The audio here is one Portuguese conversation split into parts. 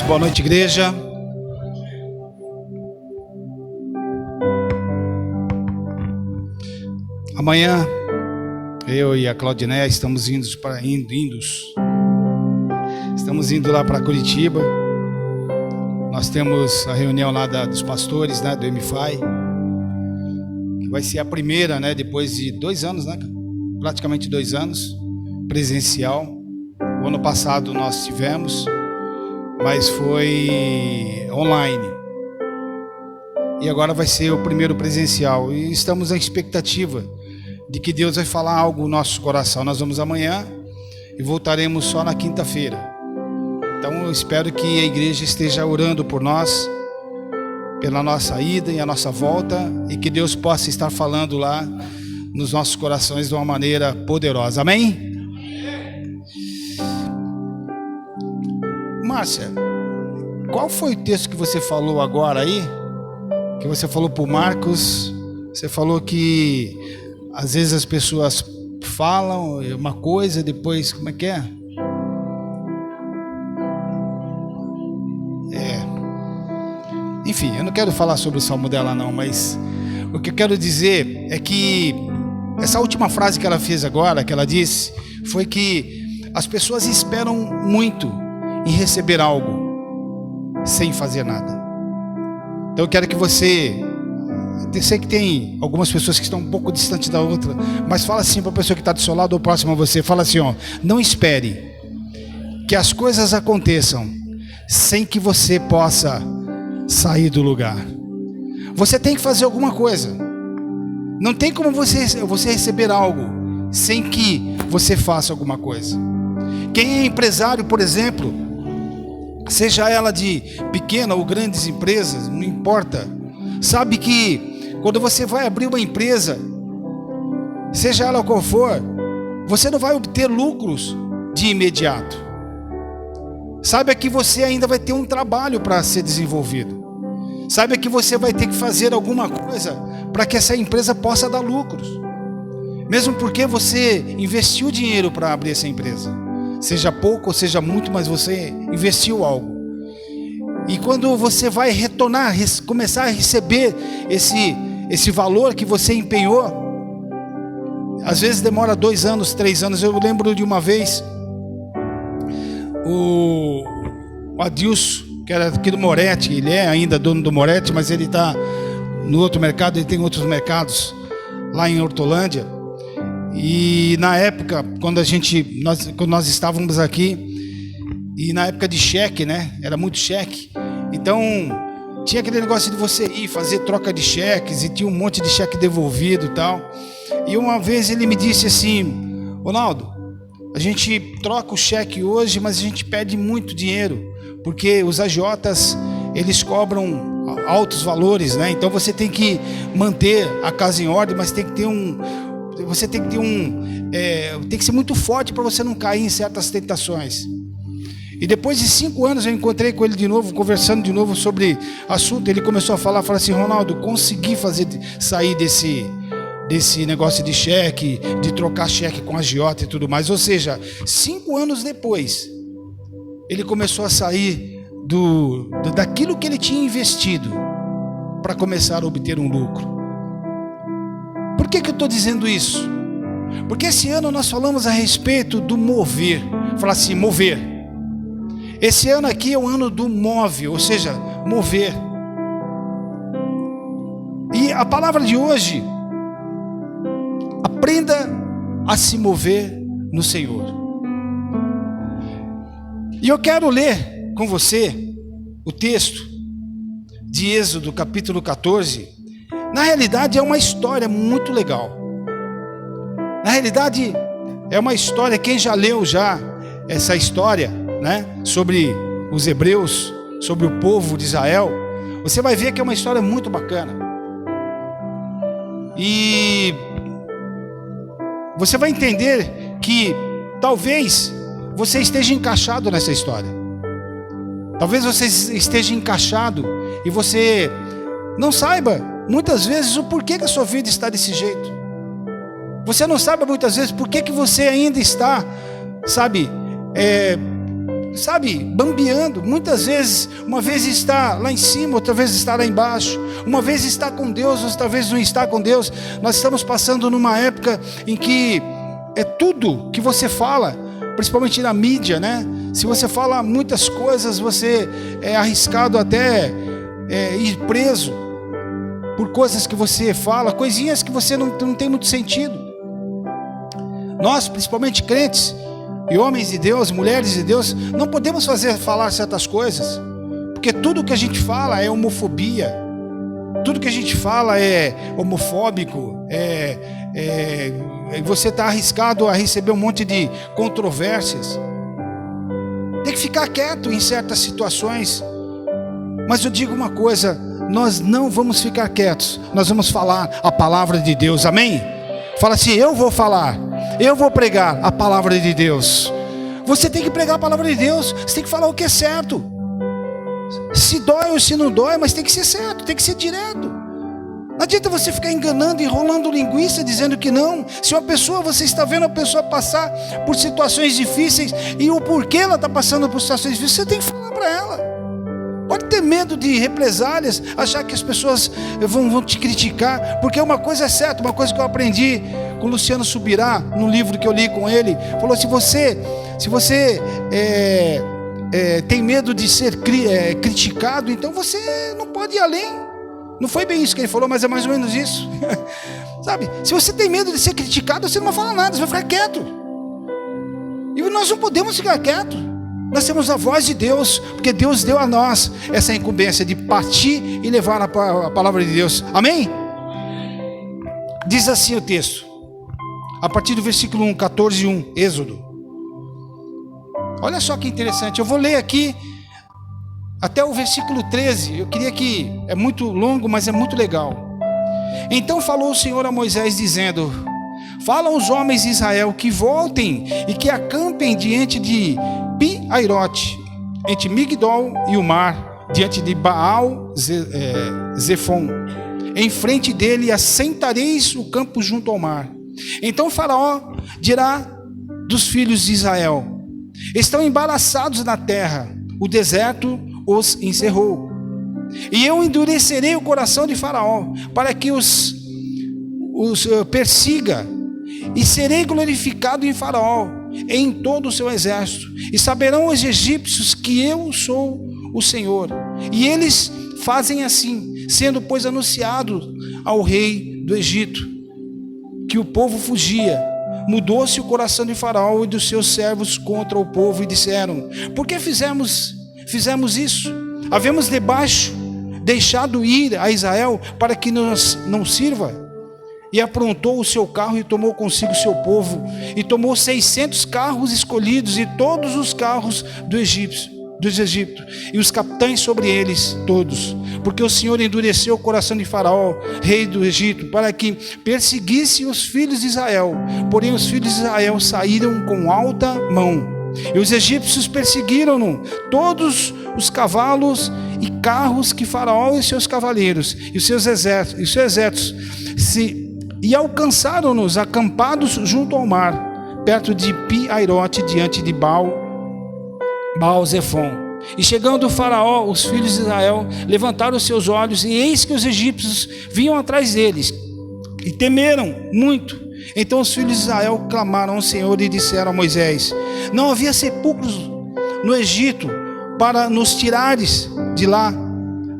Boa noite, igreja. Amanhã, eu e a Claudinéia estamos indo lá para Curitiba. Nós temos a reunião lá dos pastores, né, do MFI, que vai ser a primeira, né, depois de 2 anos, né, praticamente 2 anos, presencial. O ano passado nós tivemos, mas foi online. E agora vai ser o primeiro presencial. E estamos na expectativa de que Deus vai falar algo no nosso coração. Nós vamos amanhã e voltaremos só na quinta-feira. Então eu espero que a igreja esteja orando por nós, pela nossa ida e a nossa volta, e que Deus possa estar falando lá nos nossos corações de uma maneira poderosa. Amém? Márcia, qual foi o texto que você falou agora aí? Que você falou para o Marcos. Você falou que às vezes as pessoas falam uma coisa, depois, como é que é? Enfim, eu não quero falar sobre o salmo dela não, mas o que eu quero dizer é que essa última frase que ela fez agora, que ela disse, foi que as pessoas esperam muito em receber algo sem fazer nada. Então eu quero que você, eu sei que tem algumas pessoas que estão um pouco distantes da outra, mas fala assim para a pessoa que está do seu lado ou próximo a você, fala assim, ó, não espere que as coisas aconteçam sem que você possa sair do lugar. Você tem que fazer alguma coisa. Não tem como você receber algo sem que você faça alguma coisa. Quem é empresário, por exemplo, seja ela de pequena ou grandes empresas, não importa, sabe que quando você vai abrir uma empresa, seja ela qual for, você não vai obter lucros de imediato. Saiba que você ainda vai ter um trabalho para ser desenvolvido. Saiba que você vai ter que fazer alguma coisa para que essa empresa possa dar lucros. Mesmo porque você investiu dinheiro para abrir essa empresa. Seja pouco ou seja muito, mas você investiu algo. E quando você vai retornar, começar a receber esse valor que você empenhou, às vezes demora 2 anos, 3 anos. Eu lembro de uma vez, o Adilson, que era aqui do Moretti, ele é ainda dono do Moretti, mas ele está no outro mercado, ele tem outros mercados lá em Hortolândia. E na época, quando nós estávamos aqui, e na época de cheque, né, era muito cheque, então tinha aquele negócio de você ir fazer troca de cheques, e tinha um monte de cheque devolvido e tal. E uma vez ele me disse assim, Ronaldo, a gente troca o cheque hoje, mas a gente perde muito dinheiro, porque os agiotas, eles cobram altos valores, né? Então você tem que manter a casa em ordem, mas tem que ter tem que ser muito forte para você não cair em certas tentações. E depois de 5 anos eu encontrei com ele de novo, conversando de novo sobre assunto. Ele começou a falar assim, Ronaldo, consegui sair desse negócio de cheque, de trocar cheque com agiota e tudo mais. Ou seja, 5 anos depois, ele começou a sair daquilo que ele tinha investido para começar a obter um lucro. Por que eu estou dizendo isso? Porque esse ano nós falamos a respeito do mover. Falar assim, mover. Esse ano aqui é o ano do move, ou seja, mover. E a palavra de hoje, aprenda a se mover no Senhor. E eu quero ler com você o texto de Êxodo, capítulo 14. Na realidade é uma história muito legal. Na realidade é uma história, quem já leu essa história, né, sobre os hebreus, sobre o povo de Israel, você vai ver que é uma história muito bacana. E você vai entender que talvez você esteja encaixado nessa história. Talvez você esteja encaixado e você não saiba muitas vezes o porquê que a sua vida está desse jeito. Você não sabe muitas vezes por que você ainda está, sabe, bambeando. Muitas vezes, uma vez está lá em cima, outra vez está lá embaixo. Uma vez está com Deus, outra vez não está com Deus. Nós estamos passando numa época em que é tudo que você fala, principalmente na mídia, né? Se você fala muitas coisas, você é arriscado até ir preso por coisas que você fala, coisinhas que você não tem muito sentido. Nós, principalmente crentes, e homens de Deus, mulheres de Deus, não podemos falar certas coisas, porque tudo que a gente fala é homofobia, tudo que a gente fala é homofóbico, você está arriscado a receber um monte de controvérsias. Tem que ficar quieto em certas situações. Mas eu digo uma coisa: nós não vamos ficar quietos, nós vamos falar a palavra de Deus, amém? Fala assim: eu vou falar, eu vou pregar a palavra de Deus. Você tem que pregar a palavra de Deus, você tem que falar o que é certo. Se dói ou se não dói, mas tem que ser certo, tem que ser direto. Não adianta você ficar enganando, enrolando linguiça, dizendo que não. Se uma pessoa, você está vendo a pessoa passar por situações difíceis, e o porquê ela está passando por situações difíceis, você tem que falar para ela. Pode ter medo de represálias, achar que as pessoas vão te criticar, porque uma coisa é certa, uma coisa que eu aprendi com o Luciano Subirá, no livro que eu li com ele, falou: se você tem medo de ser criticado, então você não pode ir além. Não foi bem isso que ele falou, mas é mais ou menos isso. Sabe, se você tem medo de ser criticado, você não vai falar nada, você vai ficar quieto. E nós não podemos ficar quietos. Nós temos a voz de Deus, porque Deus deu a nós essa incumbência de partir e levar a palavra de Deus, amém? Diz assim o texto, a partir do versículo 1, 14:1, Êxodo. Olha só que interessante, eu vou ler aqui até o versículo 13, eu queria que, é muito longo, mas é muito legal. Então falou o Senhor a Moisés, dizendo: fala aos homens de Israel que voltem e que acampem diante de Pi-Airote, entre Migdol e o mar, diante de Baal-Zefon. Em frente dele assentareis o campo junto ao mar. Então Faraó dirá dos filhos de Israel: estão embaraçados na terra, o deserto os encerrou. E eu endurecerei o coração de Faraó, para que os persiga, e serei glorificado em Faraó, em todo o seu exército, e saberão os egípcios que eu sou o Senhor. E eles fazem assim, sendo pois anunciado ao rei do Egito que o povo fugia, mudou-se o coração de Faraó e dos seus servos contra o povo, e disseram: por que fizemos isso? Havemos deixado ir a Israel para que nos não sirva? E aprontou o seu carro e tomou consigo seu povo, e tomou 600 carros escolhidos e todos os carros dos Egípcios, e os capitães sobre eles todos, porque o Senhor endureceu o coração de Faraó, rei do Egito, para que perseguisse os filhos de Israel. Porém os filhos de Israel saíram com alta mão, e os egípcios perseguiram-no, todos os cavalos e carros que Faraó e seus cavaleiros e os seus exércitos e alcançaram-nos acampados junto ao mar, perto de Pi-Airote, diante de Baal-Zefon. E chegando Faraó, os filhos de Israel levantaram os seus olhos, e eis que os egípcios vinham atrás deles, e temeram muito. Então os filhos de Israel clamaram ao Senhor e disseram a Moisés: não havia sepulcros no Egito para nos tirares de lá,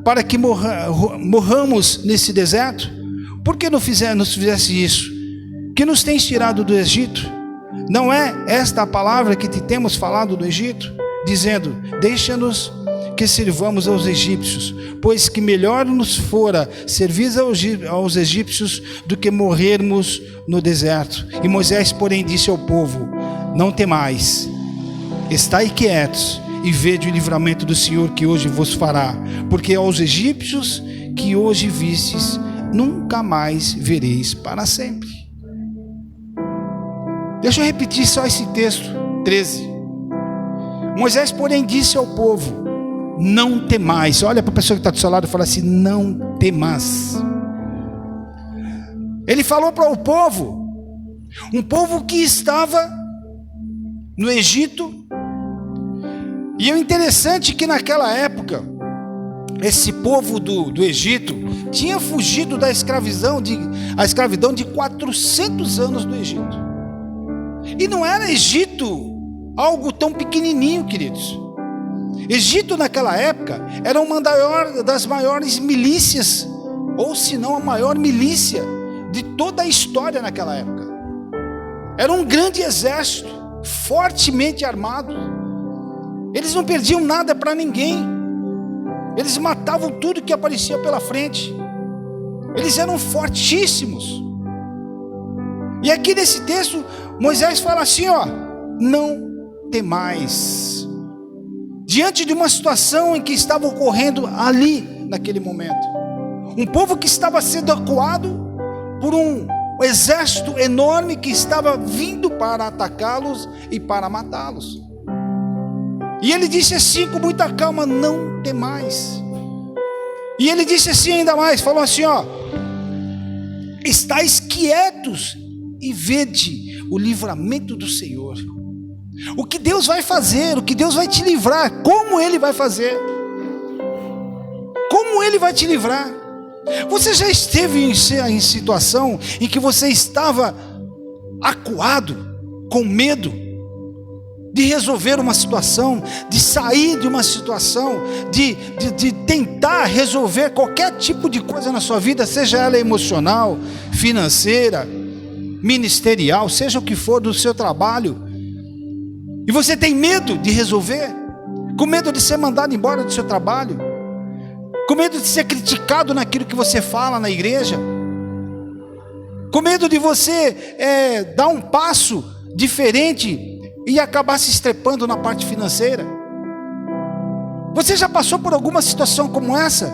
para que morramos nesse deserto? Por que não fizesse isso? Que nos tens tirado do Egito? Não é esta a palavra que te temos falado do Egito, dizendo: deixa-nos que sirvamos aos egípcios, pois que melhor nos fora servir aos egípcios do que morrermos no deserto. E Moisés, porém, disse ao povo: não temais, estai quietos e vede o livramento do Senhor que hoje vos fará, porque aos egípcios que hoje vistes, nunca mais vereis para sempre. Deixa eu repetir só esse texto, 13. Moisés, porém, disse ao povo: não temais. Olha para a pessoa que está do seu lado e fala assim: não temas. Ele falou para o povo, um povo que estava no Egito, E o interessante é que naquela época, esse povo do Egito tinha fugido da escravidão de 400 anos do Egito. E não era Egito algo tão pequenininho, queridos. Egito naquela época era uma das maiores milícias, ou se não a maior milícia de toda a história naquela época. Era um grande exército, fortemente armado. Eles não perdiam nada para ninguém. Eles matavam tudo que aparecia pela frente. Eles eram fortíssimos. E aqui nesse texto, Moisés fala assim, ó: não temais. Diante de uma situação em que estava ocorrendo ali, naquele momento. Um povo que estava sendo acuado por um exército enorme que estava vindo para atacá-los e para matá-los. E ele disse assim com muita calma: não temais. E ele disse assim ainda mais, falou assim, ó: estais quietos e vede o livramento do Senhor. O que Deus vai fazer, o que Deus vai te livrar, como Ele vai fazer, como Ele vai te livrar. Você já esteve em situação em que você estava acuado, com medo de resolver uma situação, de sair de uma situação, de tentar resolver qualquer tipo de coisa na sua vida, seja ela emocional, financeira, ministerial, seja o que for do seu trabalho, e você tem medo de resolver, com medo de ser mandado embora do seu trabalho, com medo de ser criticado naquilo que você fala na igreja, com medo de você dar um passo diferente e acabar se estrepando na parte financeira. Você já passou por alguma situação como essa?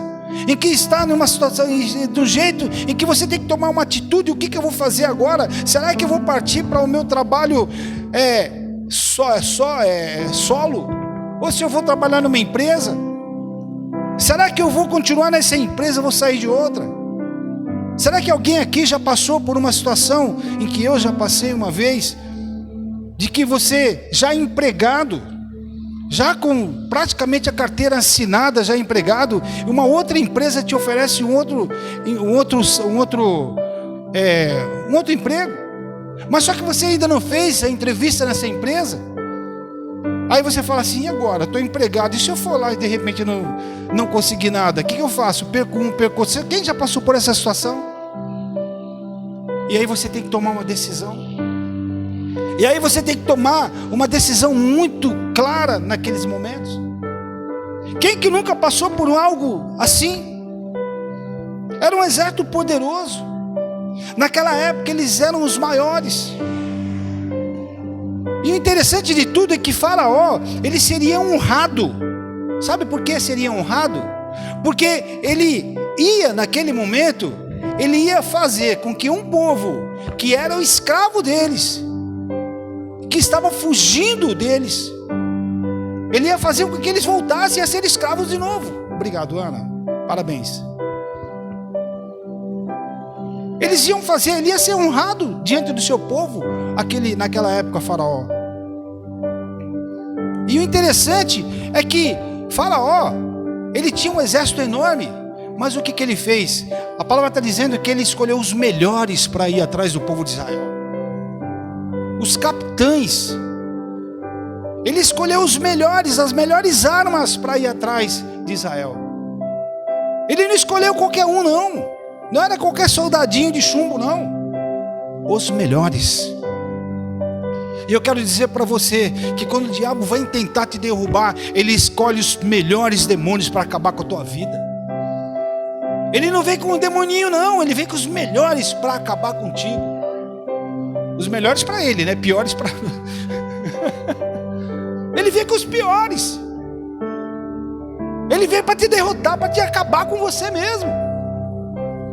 Em que está numa situação do jeito em que você tem que tomar uma atitude: o que eu vou fazer agora? Será que eu vou partir para o meu trabalho solo? Ou se eu vou trabalhar numa empresa? Será que eu vou continuar nessa empresa, vou sair de outra? Será que alguém aqui já passou por uma situação em que eu já passei uma vez, de que você já empregado, já com praticamente a carteira assinada, já empregado, uma outra empresa te oferece um outro emprego, mas só que você ainda não fez a entrevista nessa empresa? Aí você fala assim: e agora? Estou empregado, e se eu for lá e de repente não conseguir nada? O que eu faço? Perco outro. Quem já passou por essa situação? E aí você tem que tomar uma decisão. E aí você tem que tomar uma decisão muito clara naqueles momentos. Quem que nunca passou por algo assim? Era um exército poderoso. Naquela época eles eram os maiores. E o interessante de tudo é que Faraó, ele seria honrado. Sabe por que seria honrado? Porque ele ia, naquele momento, ele ia fazer com que um povo que era o escravo deles, que estava fugindo deles, ele ia fazer com que eles voltassem a ser escravos de novo. Obrigado, Ana, parabéns. Eles iam fazer, ele ia ser honrado diante do seu povo, naquela época, Faraó. E o interessante é que Faraó, ele tinha um exército enorme, mas o que ele fez? A palavra está dizendo que ele escolheu os melhores para ir atrás do povo de Israel. Os capitães. Ele escolheu os melhores, as melhores armas para ir atrás de Israel. Ele não escolheu qualquer um, não. Não era qualquer soldadinho de chumbo, não. Os melhores. E eu quero dizer para você que quando o diabo vai tentar te derrubar, ele escolhe os melhores demônios para acabar com a tua vida. Ele não vem com um demoninho, não. Ele vem com os melhores para acabar contigo. Os melhores para ele, né? Piores para... Ele vem com os piores. Ele vem para te derrotar, para te acabar com você mesmo.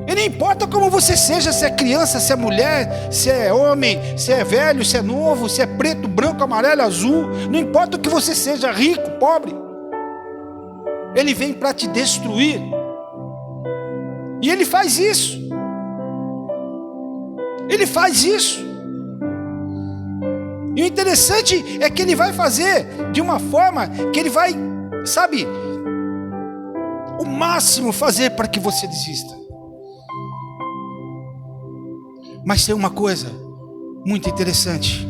E não importa como você seja, se é criança, se é mulher, se é homem, se é velho, se é novo, se é preto, branco, amarelo, azul. Não importa o que você seja, rico, pobre. Ele vem para te destruir. E ele faz isso. Ele faz isso. E o interessante é que ele vai fazer de uma forma que ele vai, sabe, o máximo fazer para que você desista. Mas tem uma coisa muito interessante.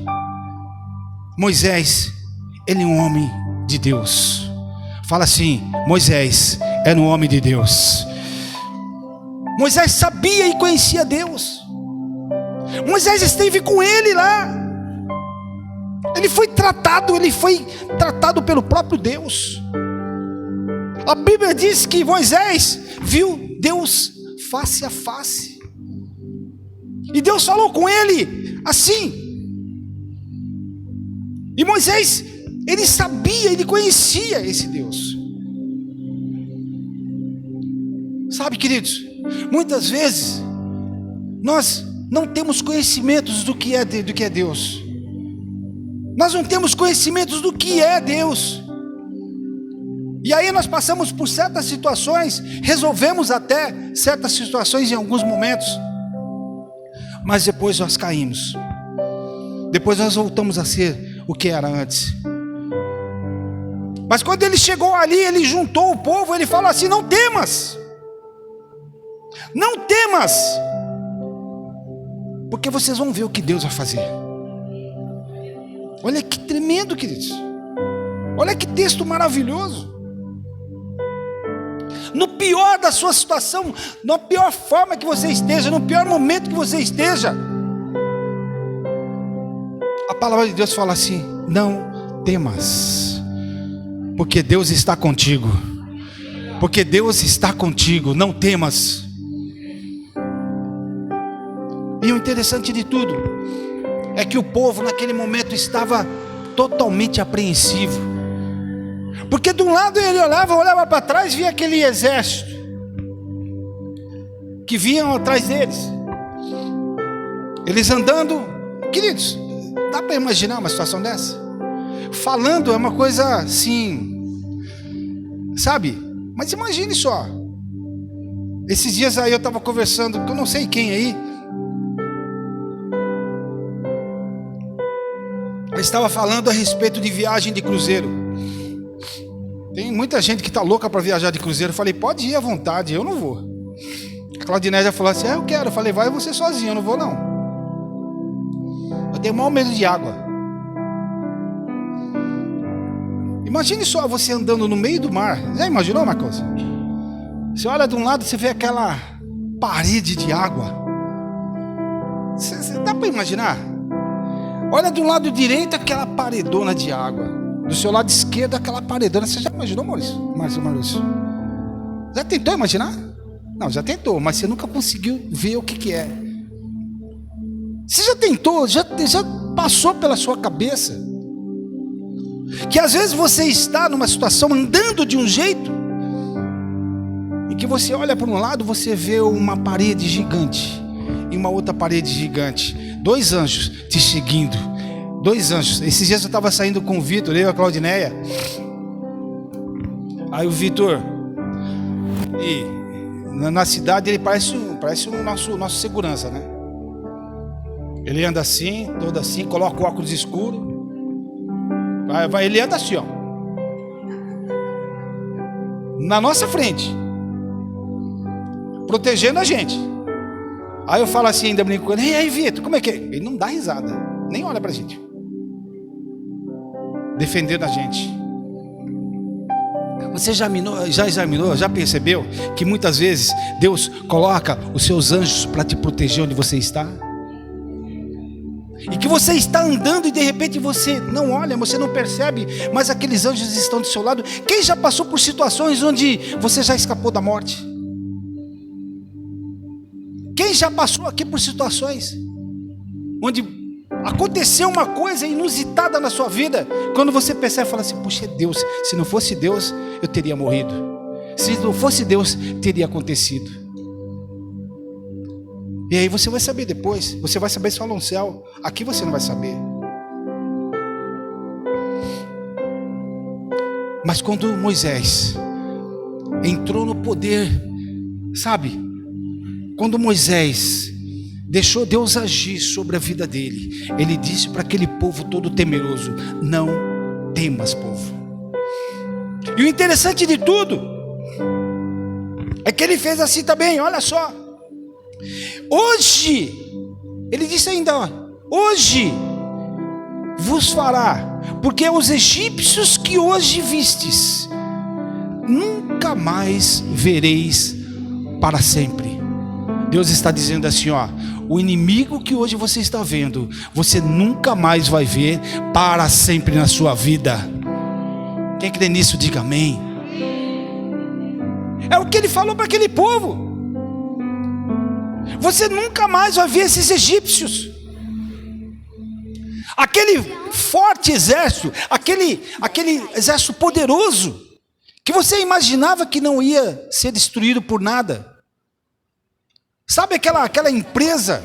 Moisés, ele é um homem de Deus. Fala assim: Moisés era um homem de Deus. Moisés sabia e conhecia Deus. Moisés esteve com ele lá. Ele foi tratado pelo próprio Deus. A Bíblia diz que Moisés viu Deus face a face. E Deus falou com ele assim. E Moisés, ele sabia, ele conhecia esse Deus. Sabe, queridos, muitas vezes nós não temos conhecimentos do que é Deus. Nós não temos conhecimentos do que é Deus. E aí nós passamos por certas situações, resolvemos até certas situações em alguns momentos, mas depois nós caímos. Depois nós voltamos a ser o que era antes. Mas quando ele chegou ali, ele juntou o povo, ele falou assim: não temas. Não temas. Porque vocês vão ver o que Deus vai fazer. Olha que tremendo, queridos. Olha que texto maravilhoso. No pior da sua situação, na pior forma que você esteja, no pior momento que você esteja, a palavra de Deus fala assim: não temas, porque Deus está contigo. Porque Deus está contigo, não temas. E o interessante de tudo é que o povo naquele momento estava totalmente apreensivo. Porque de um lado ele olhava para trás, via aquele exército que vinham atrás deles. Eles andando, queridos, dá para imaginar uma situação dessa? Falando é uma coisa assim, sabe? Mas imagine só. Esses dias aí eu estava conversando com eu não sei quem aí. Eu estava falando a respeito de viagem de cruzeiro. Tem muita gente que está louca para viajar de cruzeiro. Eu falei: pode ir à vontade, eu não vou. A Claudiné já falou assim: eu quero. Eu falei: vai você sozinho, eu não vou não. Eu tenho o maior medo de água. Imagine só você andando no meio do mar. Já imaginou, Marcos? Você olha de um lado, você vê aquela parede de água. Você dá para imaginar? Olha do lado direito, aquela paredona de água. Do seu lado esquerdo, aquela paredona. Você já imaginou, Maurício? Já tentou imaginar? Não, já tentou, mas você nunca conseguiu ver o que é. Você já tentou, já passou pela sua cabeça que às vezes você está numa situação andando de um jeito e que você olha para um lado, você vê uma parede gigante e uma outra parede gigante, 2 anjos te seguindo, 2 anjos. Esses dias eu estava saindo com o Vitor, eu e a Claudinéia. Aí o Vitor, na cidade ele parece o nosso segurança, né? Ele anda assim, todo assim, coloca o óculos escuro. Ele anda assim, ó, na nossa frente, protegendo a gente. Aí eu falo assim, ainda brinco com ele: e aí, Vitor, como é que é? Ele não dá risada, nem olha pra gente, defendendo a gente. Você já examinou, já percebeu que muitas vezes Deus coloca os seus anjos para te proteger onde você está? E que você está andando e de repente você não olha, você não percebe, mas aqueles anjos estão do seu lado. Quem já passou por situações onde você já escapou da morte? Quem já passou aqui por situações onde aconteceu uma coisa inusitada na sua vida, quando você percebe, fala assim: puxa, é Deus. Se não fosse Deus, eu teria morrido. Se não fosse Deus, teria acontecido. E aí você vai saber depois. Você vai saber só no céu. Aqui você não vai saber. Mas quando Moisés entrou no poder, sabe? Quando Moisés deixou Deus agir sobre a vida dele. Ele disse para aquele povo todo temeroso: não temas, povo. E o interessante de tudo é que ele fez assim também. Olha só, hoje ele disse ainda: hoje vos fará, porque os egípcios que hoje vistes nunca mais vereis para sempre. Deus está dizendo assim, ó: o inimigo que hoje você está vendo, você nunca mais vai ver para sempre na sua vida. Quem crê nisso, diga amém. É o que ele falou para aquele povo: você nunca mais vai ver esses egípcios. Aquele forte exército, aquele exército poderoso, que você imaginava que não ia ser destruído por nada. Sabe aquela empresa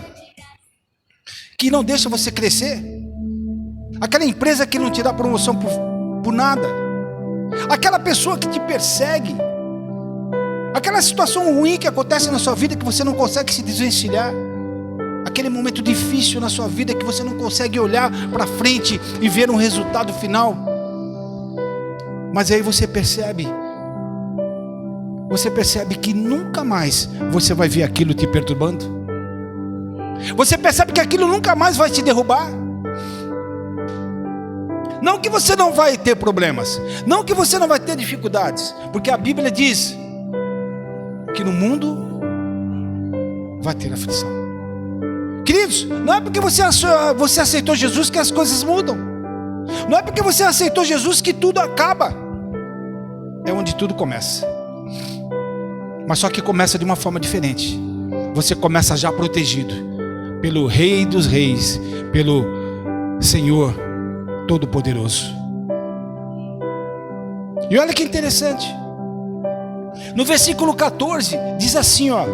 que não deixa você crescer? Aquela empresa que não te dá promoção por nada? Aquela pessoa que te persegue? Aquela situação ruim que acontece na sua vida que você não consegue se desvencilhar? Aquele momento difícil na sua vida que você não consegue olhar para frente e ver um resultado final? Mas aí você percebe que nunca mais você vai ver aquilo te perturbando. Você percebe que aquilo nunca mais vai te derrubar. Não que você não vai ter problemas, não que você não vai ter dificuldades, porque a Bíblia diz que no mundo vai ter aflição. Queridos, não é porque você aceitou Jesus que as coisas mudam. Não é porque você aceitou Jesus que tudo acaba. É onde tudo começa. Mas só que começa de uma forma diferente. Você começa já protegido pelo Rei dos Reis, pelo Senhor Todo-Poderoso. E olha que interessante. No versículo 14 diz assim, ó: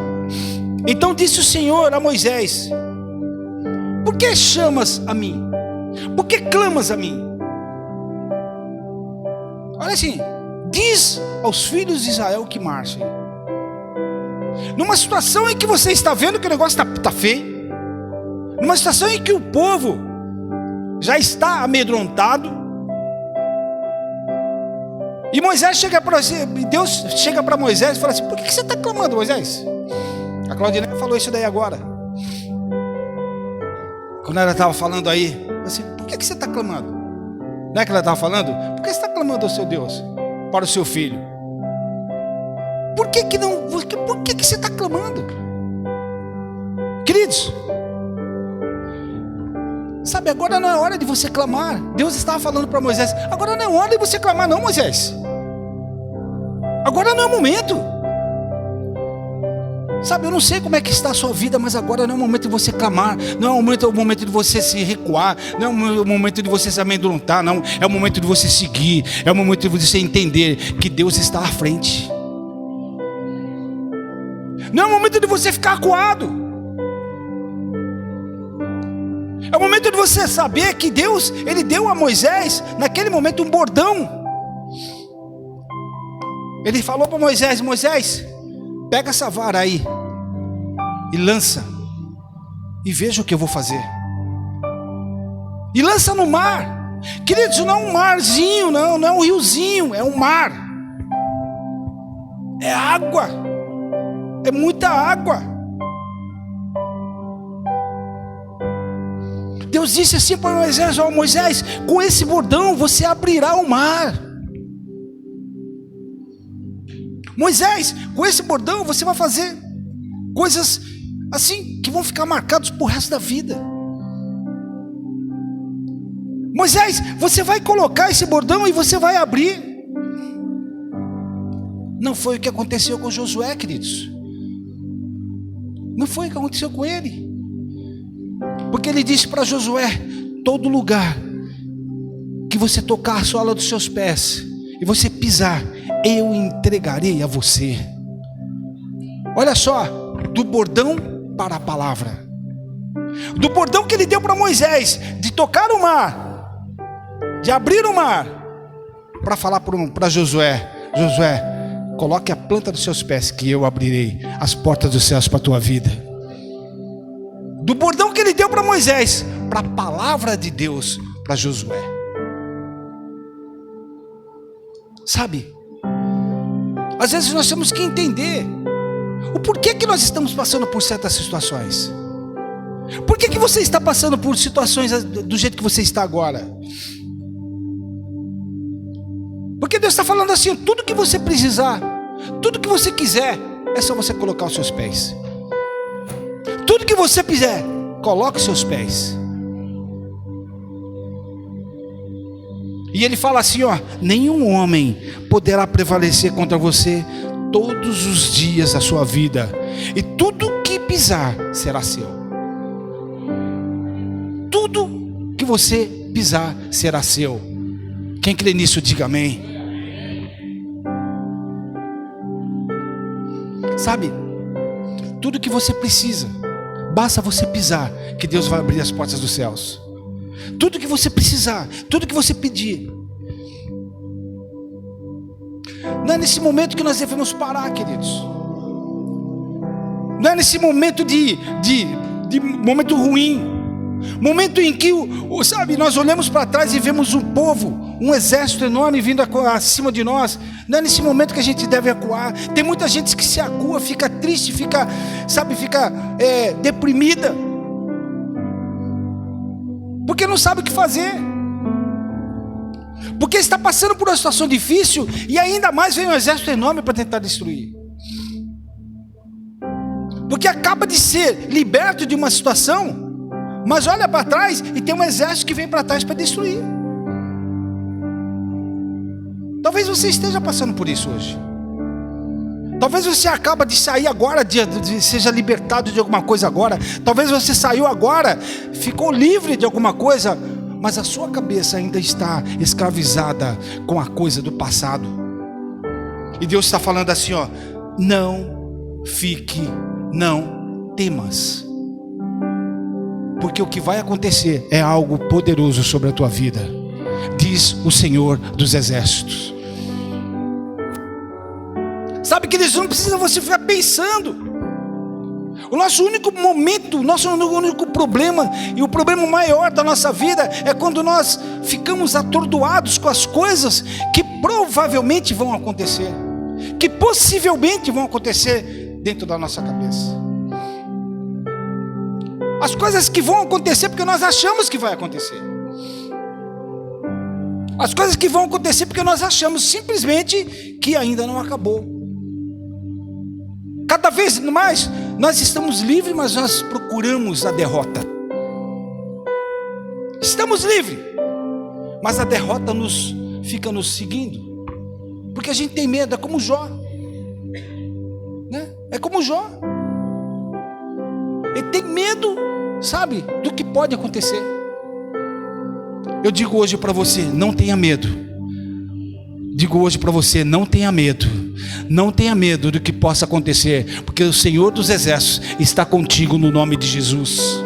então disse o Senhor a Moisés: por que chamas a mim? Por que clamas a mim? Olha assim: diz aos filhos de Israel que marchem. Numa situação em que você está vendo que o negócio está feio, numa situação em que o povo já está amedrontado, e Moisés chega para Deus chega para Moisés e fala assim: por que você está clamando, Moisés? A Claudinha falou isso daí agora, quando ela estava falando aí, assim: por que você está clamando? Não é que ela estava falando? Por que você está clamando ao seu Deus para o seu filho? Por que não? Por que você está clamando? Queridos, sabe, agora não é hora de você clamar. Deus estava falando para Moisés: agora não é hora de você clamar não, Moisés. Agora não é o momento. Sabe, eu não sei como é que está a sua vida, mas agora não é o momento de você clamar. Não é o momento de você se recuar. Não é o momento de você se amedrontar, não. É o momento de você seguir. É o momento de você entender que Deus está à frente. Não é o momento de você ficar acuado. É o momento de você saber que Deus, Ele deu a Moisés, naquele momento, um bordão. Ele falou para Moisés: Moisés, pega essa vara aí e lança, e veja o que eu vou fazer. E lança no mar. Queridos, não é um marzinho, não é um riozinho, é um mar. É água. É muita água. Deus disse assim para Moisés: ó Moisés, com esse bordão você abrirá o mar. Moisés, com esse bordão você vai fazer coisas assim que vão ficar marcados pro resto da vida. Moisés, você vai colocar esse bordão e você vai abrir. Não foi o que aconteceu com Josué, queridos. Não foi o que aconteceu com ele. Porque ele disse para Josué: todo lugar que você tocar a sola dos seus pés e você pisar, eu entregarei a você. Olha só, do bordão para a palavra. Do bordão que ele deu para Moisés, de tocar o mar, de abrir o mar, para falar para Josué: Josué, coloque a planta dos seus pés que eu abrirei as portas dos céus para a tua vida. do bordão que ele deu para Moisés, para a palavra de Deus para Josué. Sabe, às vezes nós temos que entender o porquê que nós estamos passando por certas situações. Por que você está passando por situações do jeito que você está agora? Porque Deus está falando assim: tudo que você precisar, tudo que você quiser, é só você colocar os seus pés. Tudo que você quiser, coloque os seus pés. E ele fala assim, ó: nenhum homem poderá prevalecer contra você todos os dias da sua vida, e tudo que pisar será seu. Tudo que você pisar será seu. Quem crê nisso, diga amém. Sabe, tudo que você precisa, basta você pisar, que Deus vai abrir as portas dos céus. Tudo que você precisar, tudo que você pedir. Não é nesse momento que nós devemos parar, queridos. Não é nesse momento de momento ruim, momento em que sabe, nós olhamos para trás e vemos um povo, um exército enorme vindo acima de nós. Não é nesse momento que a gente deve acuar. Tem muita gente que se acua, fica triste, fica deprimida, porque não sabe o que fazer, porque está passando por uma situação difícil, e ainda mais vem um exército enorme para tentar destruir, porque acaba de ser liberto de uma situação, mas olha para trás e tem um exército que vem para trás para destruir. Talvez você esteja passando por isso hoje. Talvez você acaba de sair agora, seja libertado de alguma coisa agora. Talvez você saiu agora, ficou livre de alguma coisa, mas a sua cabeça ainda está escravizada com a coisa do passado. E Deus está falando assim, ó: não temas, porque o que vai acontecer é algo poderoso sobre a tua vida, diz o Senhor dos Exércitos. Sabe, que eles não precisam você ficar pensando. O nosso único momento, o nosso único problema, e o problema maior da nossa vida, é quando nós ficamos atordoados com as coisas que provavelmente vão acontecer, que possivelmente vão acontecer dentro da nossa cabeça. As coisas que vão acontecer porque nós achamos que vai acontecer. As coisas que vão acontecer porque nós achamos simplesmente que ainda não acabou. Cada vez mais nós estamos livres, mas nós procuramos a derrota. Estamos livres, mas a derrota fica nos seguindo, porque a gente tem medo. É como Jó, né? É como Jó. Ele tem medo, sabe, do que pode acontecer. Eu digo hoje para você: não tenha medo. Digo hoje para você: não tenha medo. Não tenha medo do que possa acontecer, porque o Senhor dos Exércitos está contigo no nome de Jesus.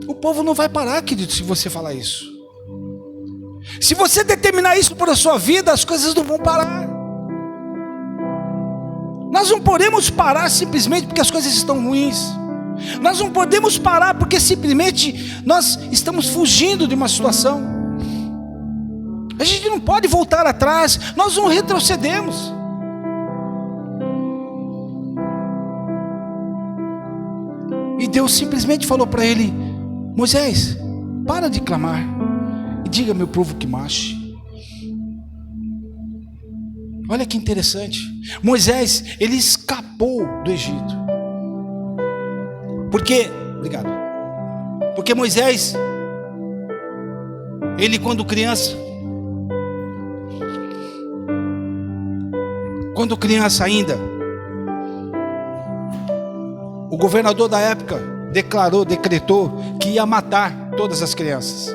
O povo não vai parar, querido, se você falar isso. Se você determinar isso para a sua vida, as coisas não vão parar. Nós não podemos parar simplesmente porque as coisas estão ruins. Nós não podemos parar porque simplesmente nós estamos fugindo de uma situação. A gente não pode voltar atrás, nós não retrocedemos. E Deus simplesmente falou para ele: Moisés, para de clamar e diga ao meu povo que marche. Olha que interessante. Moisés, ele escapou do Egito. Porque Moisés, ele quando criança ainda, o governador da época decretou que ia matar todas as crianças.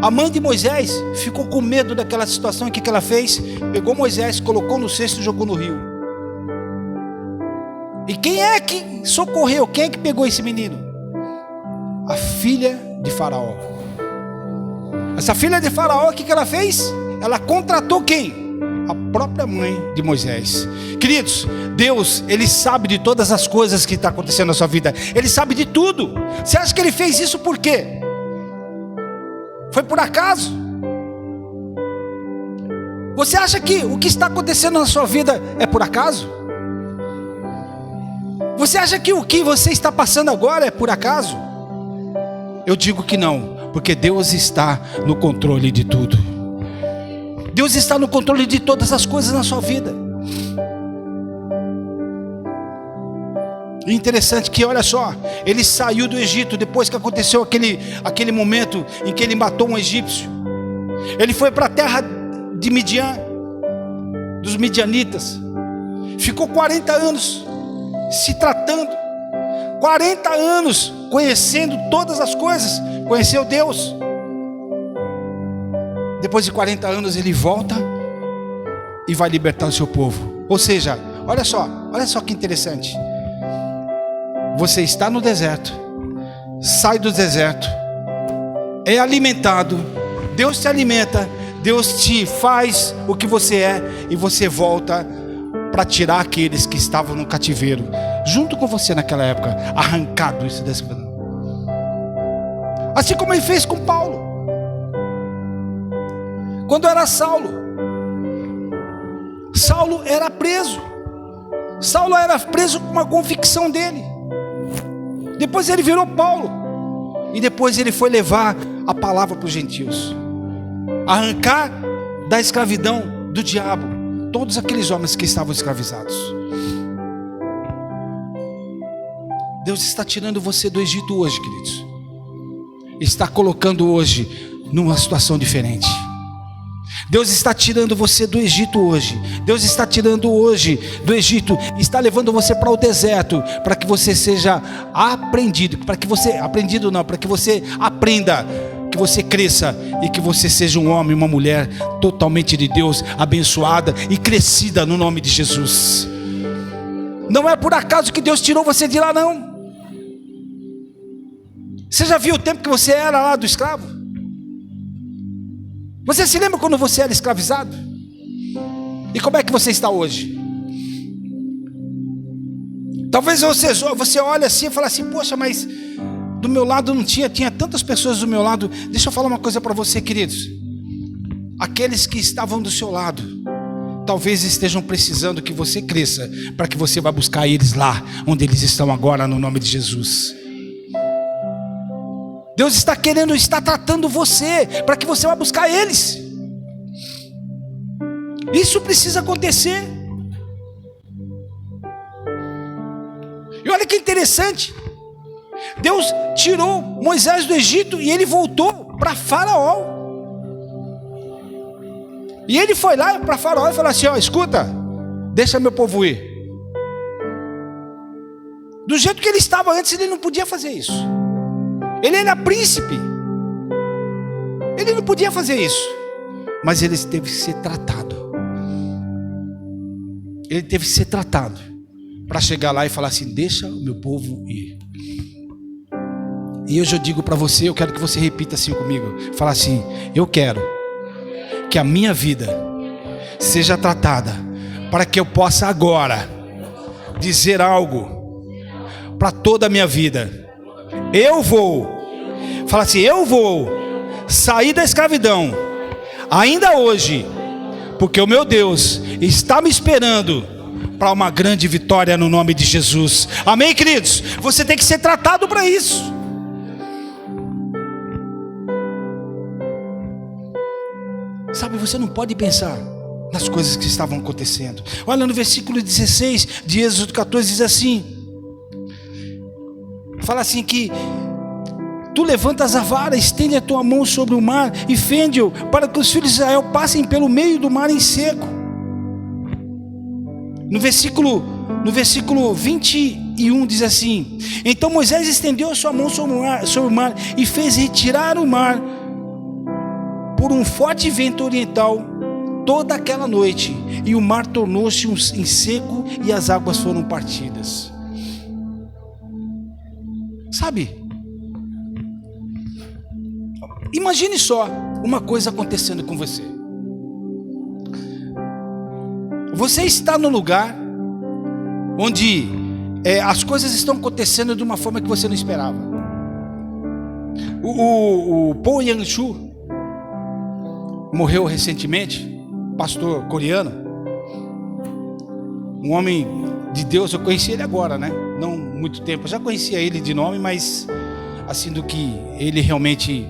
A mãe de Moisés ficou com medo daquela situação, e o que ela fez? Pegou Moisés, colocou no cesto e jogou no rio. E quem é que socorreu? Quem é que pegou esse menino? A filha de Faraó. Essa filha de Faraó, o que ela fez? Ela contratou quem? a própria mãe de Moisés. Queridos, Deus, Ele sabe de todas as coisas que estão acontecendo na sua vida. Ele sabe de tudo. Você acha que Ele fez isso por quê? Foi por acaso? Você acha que o que está acontecendo na sua vida é por acaso? Você acha que o que você está passando agora é por acaso? Eu digo que não, porque Deus está no controle de tudo. Deus está no controle de todas as coisas na sua vida. E interessante que, olha só, ele saiu do Egito depois que aconteceu aquele momento em que ele matou um egípcio. Ele foi para a terra de Midian, dos midianitas. Ficou 40 anos se tratando, 40 anos conhecendo todas as coisas, conheceu Deus. Depois de 40 anos ele volta e vai libertar o seu povo. Ou seja, olha só que interessante. Você está no deserto, sai do deserto, é alimentado, Deus te alimenta, Deus te faz o que você é, e você volta para tirar aqueles que estavam no cativeiro, junto com você naquela época, arrancado isso dessa coisa. Assim como ele fez com Paulo, quando era Saulo era preso. Saulo era preso com uma convicção dele. Depois ele virou Paulo. E depois ele foi levar a palavra para os gentios. Arrancar da escravidão do diabo todos aqueles homens que estavam escravizados. Deus está tirando você do Egito hoje, queridos. Está colocando hoje numa situação diferente. Deus está tirando você do Egito hoje. Deus está tirando hoje do Egito, está levando você para o deserto, para que você seja aprendido, para que você aprenda, que você cresça e que você seja um homem, uma mulher totalmente de Deus, abençoada e crescida no nome de Jesus. Não é por acaso que Deus tirou você de lá, não. Você já viu o tempo que você era lá do escravo? Você se lembra quando você era escravizado? E como é que você está hoje? Talvez você olhe assim e fale assim: poxa, mas do meu lado não tinha tantas pessoas do meu lado. Deixa eu falar uma coisa para você, queridos. Aqueles que estavam do seu lado talvez estejam precisando que você cresça, para que você vá buscar eles lá onde eles estão agora, no nome de Jesus. Deus está tratando você, para que você vá buscar eles. Isso precisa acontecer. E olha que interessante, Deus tirou Moisés do Egito e ele voltou para Faraó. E ele foi lá para Faraó e falou assim: ó, escuta, deixa meu povo ir. Do jeito que ele estava antes, ele não podia fazer isso. Ele era príncipe, ele não podia fazer isso, mas ele teve que ser tratado. Ele teve que ser tratado para chegar lá e falar assim: deixa o meu povo ir. E hoje eu digo para você, eu quero que você repita assim comigo. Fala assim: eu quero que a minha vida seja tratada, para que eu possa agora dizer algo para toda a minha vida. Fala assim: eu vou sair da escravidão ainda hoje, porque o meu Deus está me esperando para uma grande vitória no nome de Jesus. Amém, queridos? Você tem que ser tratado para isso. Sabe, você não pode pensar nas coisas que estavam acontecendo. Olha no versículo 16 de Êxodo 14, diz assim, fala assim que tu levantas a vara, estende a tua mão sobre o mar e fende-o, para que os filhos de Israel passem pelo meio do mar em seco. No versículo 21 diz assim: então Moisés estendeu a sua mão sobre o mar e fez retirar o mar por um forte vento oriental toda aquela noite, e o mar tornou-se em seco e as águas foram partidas. Sabe, imagine só uma coisa acontecendo com você. Você está no lugar onde as coisas estão acontecendo de uma forma que você não esperava. O Paul Yang-Shu morreu recentemente, pastor coreano, um homem de Deus. Eu conheci ele agora, né? Não muito tempo. Eu já conhecia ele de nome, mas assim, do que ele realmente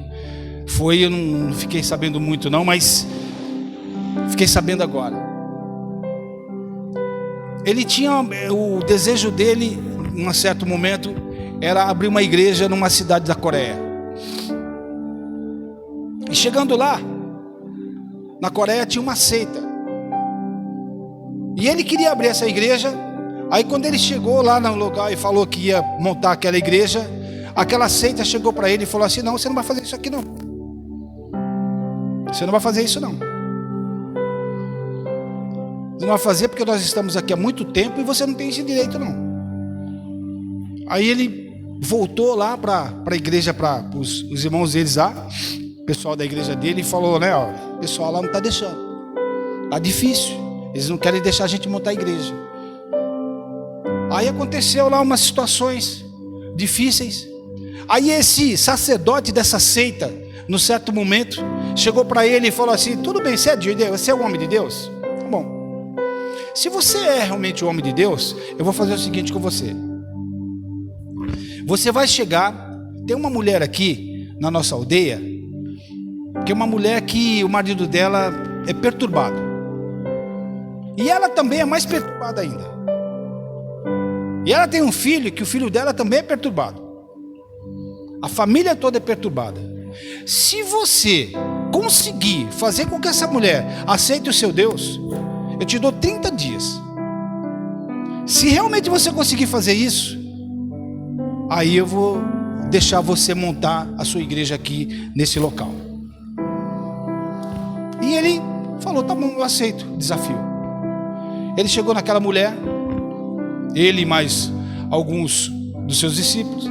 foi, eu não fiquei sabendo muito não, mas fiquei sabendo agora. Ele tinha, o desejo dele, em um certo momento, era abrir uma igreja numa cidade da Coreia. E chegando lá, na Coreia tinha uma seita. E ele queria abrir essa igreja. Aí quando ele chegou lá no lugar e falou que ia montar aquela igreja, aquela seita chegou para ele e falou assim: não, você não vai fazer isso aqui não. Você não vai fazer isso não. Você não vai fazer porque nós estamos aqui há muito tempo e você não tem esse direito não. Aí ele voltou lá para a igreja, para os irmãos deles lá, o pessoal da igreja dele, e falou, né, ó, o pessoal lá não está deixando. Está difícil. Eles não querem deixar a gente montar a igreja. Aí aconteceu lá umas situações difíceis. Aí esse sacerdote dessa seita, no certo momento, chegou para ele e falou assim: tudo bem, você é de Deus, você é o homem de Deus? Tá bom. Se você é realmente o homem de Deus, eu vou fazer o seguinte com você. Você vai chegar, tem uma mulher aqui na nossa aldeia, que é uma mulher que o marido dela é perturbado. E ela também é mais perturbada ainda. E ela tem um filho, que o filho dela também é perturbado. A família toda é perturbada. Se você conseguir fazer com que essa mulher aceite o seu Deus, eu te dou 30 dias. Se realmente você conseguir fazer isso, aí eu vou deixar você montar a sua igreja aqui nesse local. E ele falou: tá bom, eu aceito o desafio. Ele chegou naquela mulher, ele e mais alguns dos seus discípulos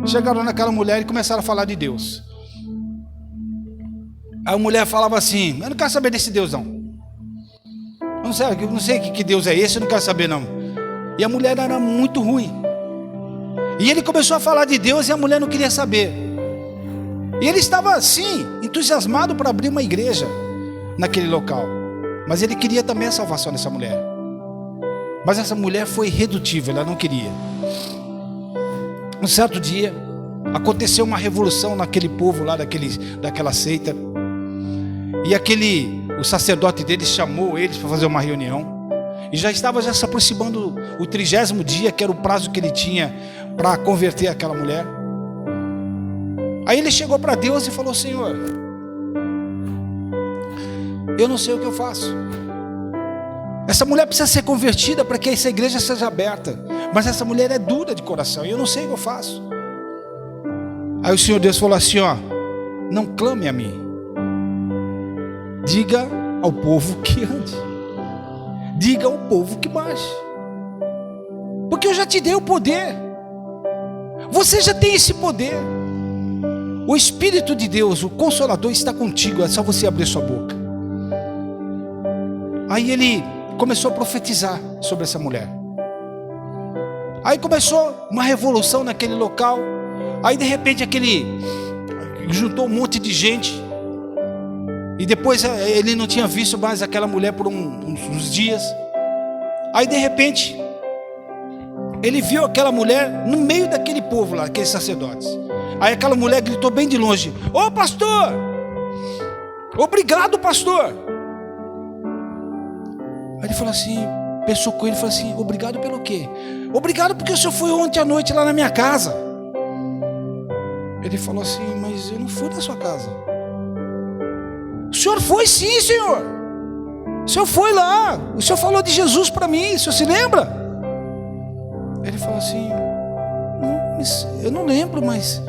chegaram naquela mulher e começaram a falar de Deus. Aí a mulher falava assim: eu não quero saber desse Deus não. Eu não sei que Deus é esse, eu não quero saber não. E a mulher era muito ruim. E ele começou a falar de Deus e a mulher não queria saber. E ele estava assim, entusiasmado para abrir uma igreja naquele local. Mas ele queria também a salvação dessa mulher. Mas essa mulher foi redutível, ela não queria. Um certo dia, aconteceu uma revolução naquele povo lá, daquela seita. E o sacerdote deles chamou eles para fazer uma reunião. E já estava se aproximando o 30º dia, que era o prazo que ele tinha para converter aquela mulher. Aí ele chegou para Deus e falou: Senhor, eu não sei o que eu faço. Essa mulher precisa ser convertida para que essa igreja seja aberta. Mas essa mulher é dura de coração e eu não sei o que eu faço. Aí o Senhor Deus falou assim: ó, não clame a mim. Diga ao povo que ande. Diga ao povo que marche. Porque eu já te dei o poder. Você já tem esse poder. O Espírito de Deus, o Consolador, está contigo. É só você abrir sua boca. Aí ele começou a profetizar sobre essa mulher. Aí começou uma revolução naquele local. Aí de repente juntou um monte de gente. E depois ele não tinha visto mais aquela mulher por uns dias. Aí de repente ele viu aquela mulher no meio daquele povo lá, aqueles sacerdotes. Aí aquela mulher gritou bem de longe: ô pastor! Obrigado, pastor! Aí ele falou assim, pensou com ele e falou assim: obrigado pelo quê? Obrigado porque o senhor foi ontem à noite lá na minha casa. Ele falou assim: mas eu não fui na sua casa. O senhor foi sim, senhor. O senhor foi lá. O senhor falou de Jesus para mim. O senhor se lembra? Ele falou assim: não, mas eu não lembro, mas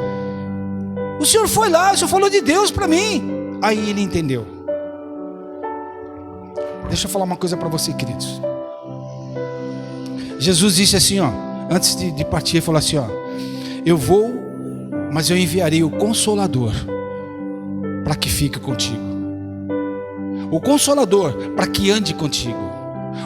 o senhor foi lá, o senhor falou de Deus para mim. Aí ele entendeu. Deixa eu falar uma coisa para você, queridos. Jesus disse assim, ó, antes de partir, ele falou assim, ó: eu vou, mas eu enviarei o Consolador para que fique contigo. O Consolador para que ande contigo.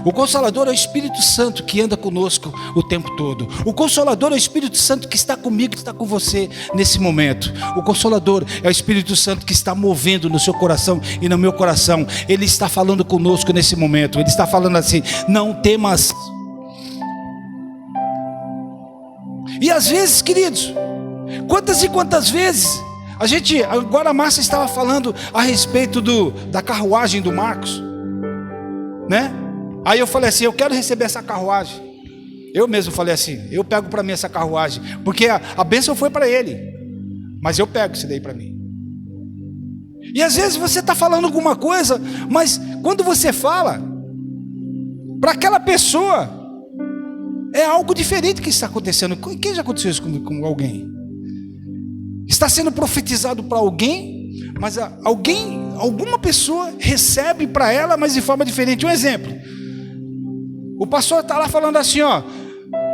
O Consolador é o Espírito Santo que anda conosco o tempo todo. O Consolador é o Espírito Santo que está comigo, que está com você nesse momento. O Consolador é o Espírito Santo que está movendo no seu coração e no meu coração. Ele está falando conosco nesse momento. Ele está falando assim: não temas. E às vezes, queridos, quantas e quantas vezes agora a Márcia estava falando a respeito da carruagem do Marcos, né? Aí eu falei assim: eu quero receber essa carruagem. Eu mesmo falei assim: eu pego para mim essa carruagem, porque a bênção foi para ele, mas eu pego isso daí para mim. E às vezes você está falando alguma coisa, mas quando você fala, para aquela pessoa é algo diferente que está acontecendo. Quem já aconteceu isso com alguém? Está sendo profetizado para alguém, mas alguma pessoa recebe para ela, mas de forma diferente. Um exemplo: o pastor está lá falando assim, ó,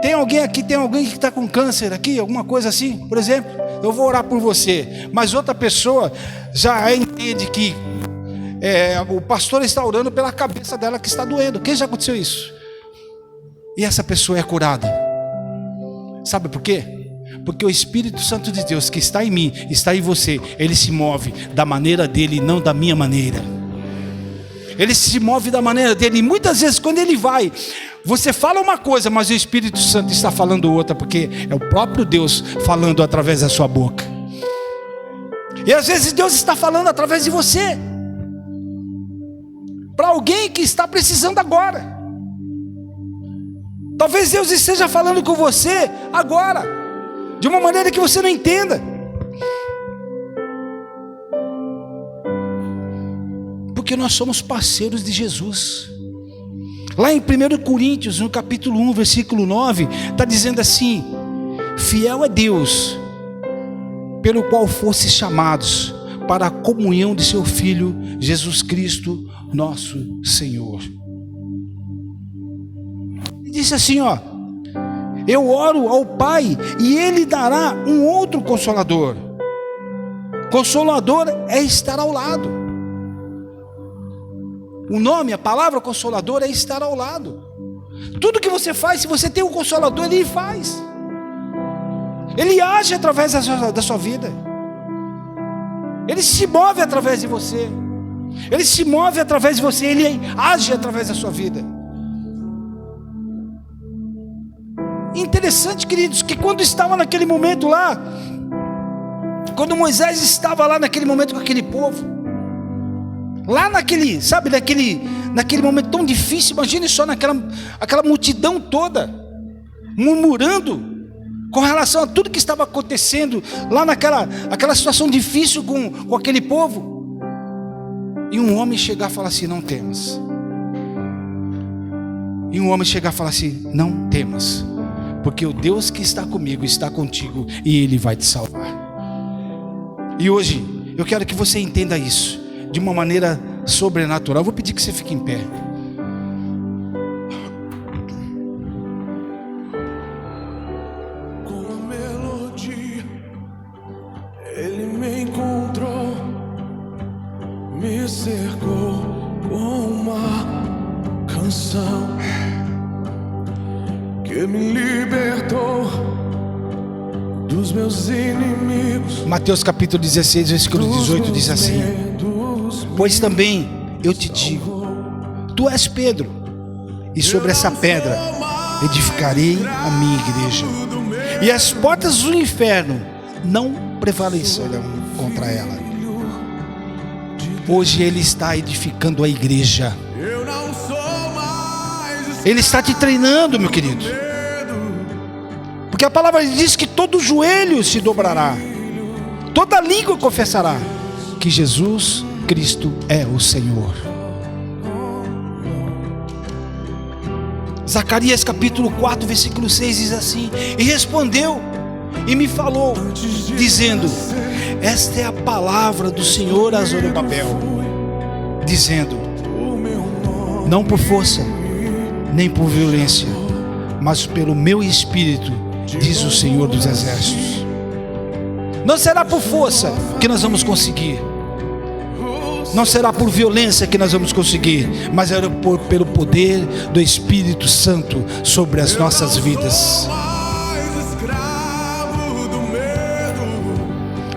tem alguém que está com câncer aqui, alguma coisa assim, por exemplo, eu vou orar por você, mas outra pessoa já entende que o pastor está orando pela cabeça dela que está doendo. Quem já aconteceu isso? E essa pessoa é curada. Sabe por quê? Porque o Espírito Santo de Deus que está em mim, está em você, ele se move da maneira dele e não da minha maneira. Ele se move da maneira dele. E muitas vezes quando ele vai, você fala uma coisa, mas o Espírito Santo está falando outra, porque é o próprio Deus falando através da sua boca. E às vezes Deus está falando através de você, para alguém que está precisando agora. Talvez Deus esteja falando com você agora, de uma maneira que você não entenda. Porque nós somos parceiros de Jesus. Lá em 1 Coríntios, no capítulo 1, versículo 9, está dizendo assim: fiel é Deus, pelo qual fostes chamados para a comunhão de seu Filho, Jesus Cristo, nosso Senhor. Ele disse assim, ó: eu oro ao Pai e Ele dará um outro Consolador. Consolador é estar ao lado. O nome, a palavra Consolador é estar ao lado. Tudo que você faz, se você tem um Consolador, Ele faz. Ele age através da sua vida. Ele se move através de você. Ele se move através de você. Ele age através da sua vida. Interessante, queridos, que quando estava naquele momento lá, quando Moisés estava lá naquele momento com aquele povo, lá naquele momento tão difícil, imagine só aquela multidão toda, murmurando com relação a tudo que estava acontecendo, lá aquela situação difícil com aquele povo, e um homem chegar e falar assim: não temas. E um homem chegar e falar assim: não temas, porque o Deus que está comigo está contigo e Ele vai te salvar. E hoje eu quero que você entenda isso de uma maneira sobrenatural. Eu vou pedir que você fique em pé. Com a melodia, Ele me encontrou, me cercou com uma canção que me libertou dos meus inimigos. Mateus capítulo 16, versículo 18 diz assim: pois também eu te digo, tu és Pedro, e sobre essa pedra edificarei a minha igreja, e as portas do inferno não prevalecerão contra ela. Hoje Ele está edificando a igreja. Ele está te treinando, meu querido, porque a palavra diz que todo joelho se dobrará, toda língua confessará que Jesus Cristo é o Senhor. Zacarias capítulo 4, versículo 6 diz assim: e respondeu e me falou, dizendo: esta é a palavra do Senhor a Zorobabel, dizendo: não por força, nem por violência, mas pelo meu Espírito, diz o Senhor dos Exércitos. Não será por força que nós vamos conseguir. Não será por violência que nós vamos conseguir, mas é pelo poder do Espírito Santo sobre as nossas vidas.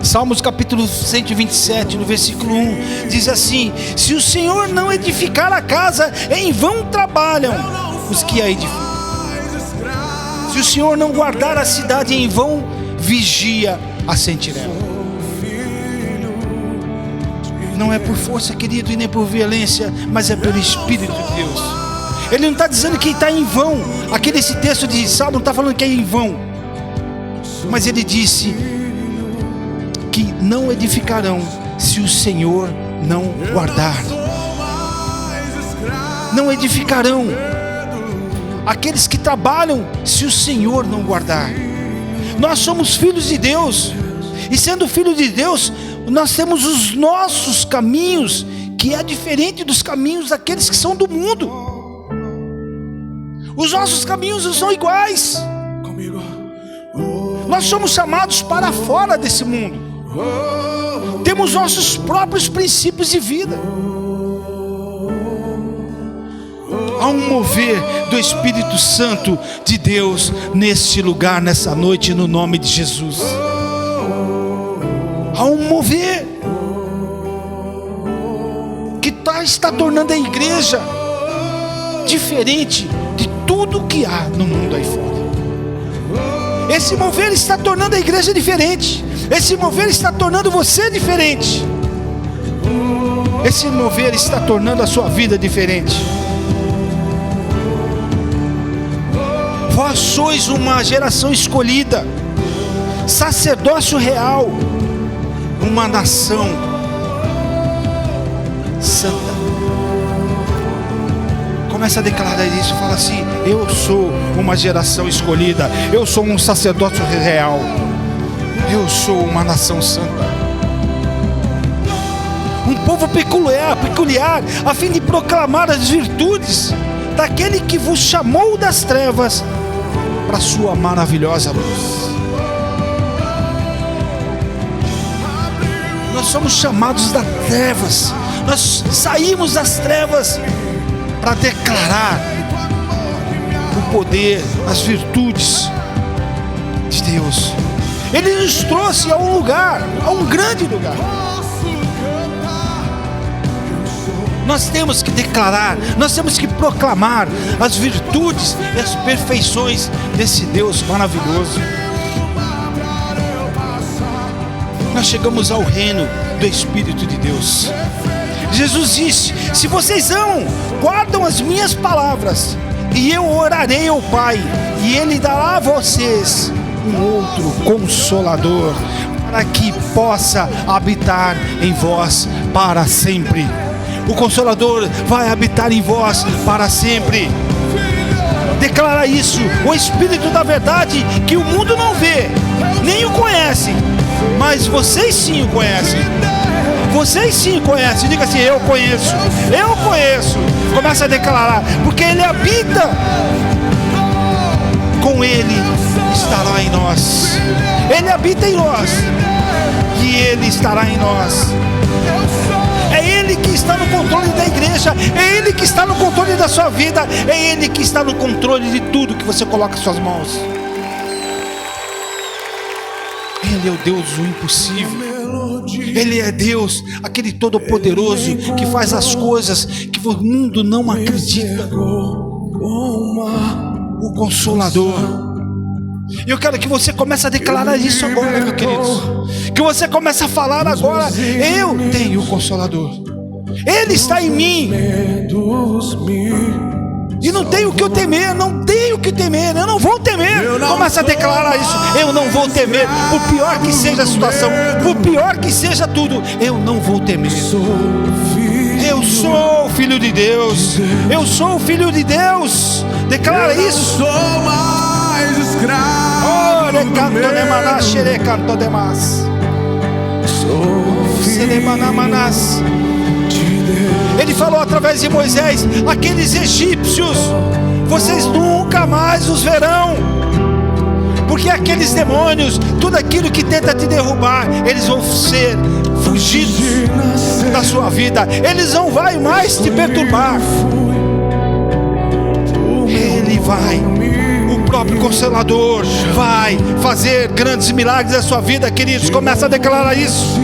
Salmos capítulo 127, no versículo 1, diz assim: se o Senhor não edificar a casa, em vão trabalham os que a edificam. Se o Senhor não guardar a cidade, em vão vigia a sentinela. Não é por força, querido, e nem por violência, mas é pelo Espírito de Deus. Ele não está dizendo que está em vão. Esse texto de Salmo não está falando que é em vão, mas ele disse que não edificarão se o Senhor não guardar. Não edificarão aqueles que trabalham se o Senhor não guardar. Nós somos filhos de Deus, e sendo filhos de Deus, nós temos os nossos caminhos, que é diferente dos caminhos daqueles que são do mundo. Os nossos caminhos não são iguais. Nós somos chamados para fora desse mundo. Temos nossos próprios princípios de vida. Há um mover do Espírito Santo de Deus neste lugar, nessa noite, no nome de Jesus. Há um mover que está tornando a igreja diferente de tudo que há no mundo aí fora. Esse mover está tornando a igreja diferente. Esse mover está tornando você diferente. Esse mover está tornando a sua vida diferente. Vós sois uma geração escolhida, sacerdócio real, uma nação santa. Começa a declarar isso, fala assim: eu sou uma geração escolhida, eu sou um sacerdócio real, eu sou uma nação santa, um povo peculiar, a fim de proclamar as virtudes daquele que vos chamou das trevas para a sua maravilhosa luz. Nós somos chamados das trevas, nós saímos das trevas para declarar o poder, as virtudes de Deus. Ele nos trouxe a um lugar, a um grande lugar. Nós temos que declarar, nós temos que proclamar as virtudes e as perfeições desse Deus maravilhoso. Nós chegamos ao reino do Espírito de Deus. Jesus disse: se vocês amam, guardam as minhas palavras, e eu orarei ao Pai, e Ele dará a vocês um outro Consolador, para que possa habitar em vós para sempre. O Consolador vai habitar em vós para sempre. Declara isso, o Espírito da verdade, que o mundo não vê, nem o conhece, mas vocês sim o conhecem. Vocês sim conhecem. Diga assim: eu conheço, eu conheço. Começa a declarar, porque Ele habita. Com Ele estará em nós. Ele habita em nós, e Ele estará em nós. É Ele que está no controle da igreja, é Ele que está no controle da sua vida, é Ele que está no controle de tudo que você coloca em suas mãos. Ele é o Deus do impossível. Ele é Deus, aquele todo-poderoso, que faz as coisas que o mundo não acredita. O Consolador. Eu quero que você comece a declarar isso agora, meu querido. Que você comece a falar agora: eu tenho o Consolador, Ele está em mim, e não tenho o que eu temer, não tenho o que temer, eu não vou temer. Começa a declarar isso: eu não vou temer, por pior que seja a situação, por pior que seja tudo, eu não vou temer. Eu sou filho de Deus, eu sou filho de Deus. Declara isso. Sou mais escravo. Ele falou através de Moisés: aqueles egípcios, vocês nunca mais os verão, porque aqueles demônios, tudo aquilo que tenta te derrubar, eles vão ser fugidos. da sua vida. Eles não vão mais te perturbar. Ele vai, o próprio Consolador vai fazer grandes milagres na sua vida, queridos. Começa a declarar isso.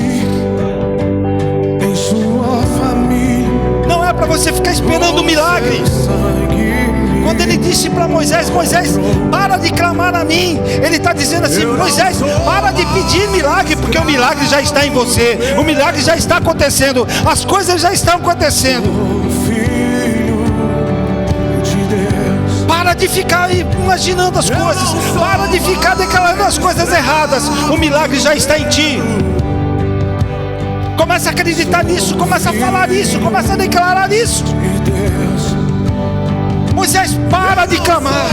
Não é para você ficar esperando um milagre. Quando ele disse para Moisés: Moisés, para de clamar a mim, ele está dizendo assim: Moisés, para de pedir milagre, porque o milagre já está em você, o milagre já está acontecendo, as coisas já estão acontecendo. Para de ficar imaginando as coisas, para de ficar declarando as coisas erradas, o milagre já está em ti. Começa a acreditar nisso, começa a falar isso, começa a declarar isso. Moisés, para de clamar,